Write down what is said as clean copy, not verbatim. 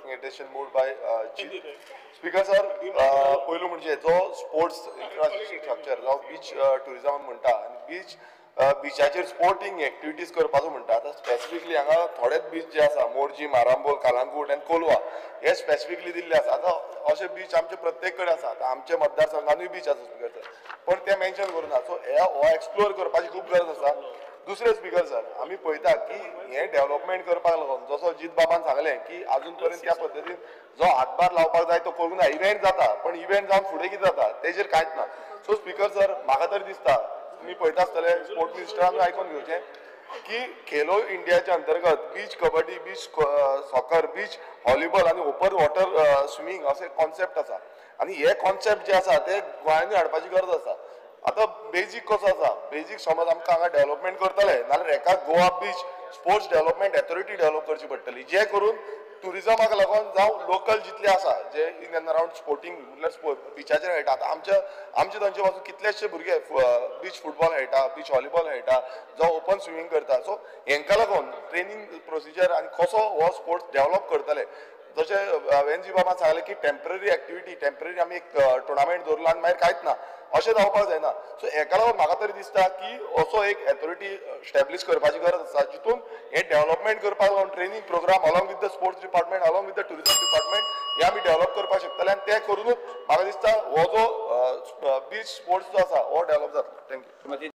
Taking attention moved by speaker sir. पयलू म्हणजे जो स्पोर्ट्स इन्फ्रास्ट्रक्चर जो बीच टुरिझम म्हणटा आनी बीचाचेर स्पोर्टिंग एक्टिविटीज करपाचो म्हणटा. आतां स्पेसिफिकली हांगा थोडेच बीच जे आसा मोर्जी, मारांबोल, कालांगूट आनी कोलवा हे स्पेसिफिकली दिल्ले आसा. आतां अशे बीच आमचे प्रत्येक कडेन आसा. आतां आमच्या मतदारसंघानूय बीच आसा स्पीकर सर, पण ते मेन्शन करूना. सो हो एक्सप्लोर करपाची खूब गरज आसा. दुसरे स्पीकर सर, आमी पळयता की हे डेव्हलपमेंट करपाक लागून जसो जीत बाबान सांगलें की आजून पर्यंत त्या पद्दतीन जो हातभार लावपाक जाय तो करूंक ना. इव्हेंट जाता पण इव्हेंट जावन फुडें कितें जाता तेजेर कांयच ना. सो स्पीकर सर, म्हाका तरी दिसता तुमी पळयता आसतले स्पोर्ट्स मिनिस्टरान आयकून घेवचें की खेलो इंडियाच्या अंतर्गत बीच kabaddi, beach soccer, beach volleyball आनी ओपन वॉटर स्विमींग असे कॉन्सेप्ट आसा. आनी हे कॉन्सेप्ट जे आसा ते गोंयांनी हाडपाची गरज आसा. आतां बेजीक कसो आसा, बेजीक समज आमकां हांगा डेव्हलपमेंट करतले नाल्यार हेका गोवा बीच स्पोर्ट्स डेव्हलपमेंट ऑथॉरिटी डेव्हलप करची पडटली, जे करून टुरिझमाक लागून जावं लोकल जितले आसा जे इन एंड अराउंड स्पोर्टिंग म्हणल्यार बिचाचेर खेळटा. आतां आमचे थंयचे पासून कितलेशे भुरगे बीच फुटबॉल खेळटा, बीच व्हॉलीबॉल खेळटा, जो ओपन स्विमींग करता. सो हेंका लागून ट्रेनिंग प्रोसिजर आनी कसो हो स्पोर्ट्स डेव्हलप करतले. जशें हांवें जी बाबा सांगलें की टेम्पररी एक्टिविटी, टेम्पररी आमी एक टुर्नामेंट दवरलो आनी मागीर कांयच ना अशें जावपाक जायना. सो हेका लागून म्हाका तरी दिसता की असो एक ऑथॉरिटी एस्टॅब्लिश करपाची गरज आसा, जितून हे डेव्हलपमेंट करपाक लागून training programme along with the sports department, along with the tourism department हे आमी डेव्हलप करपाक शकतले. आनी ते करूनच म्हाका दिसता हो जो बीच स्पोर्ट्स जो आसा हो डेव्हलप जातलो. थँक्यू.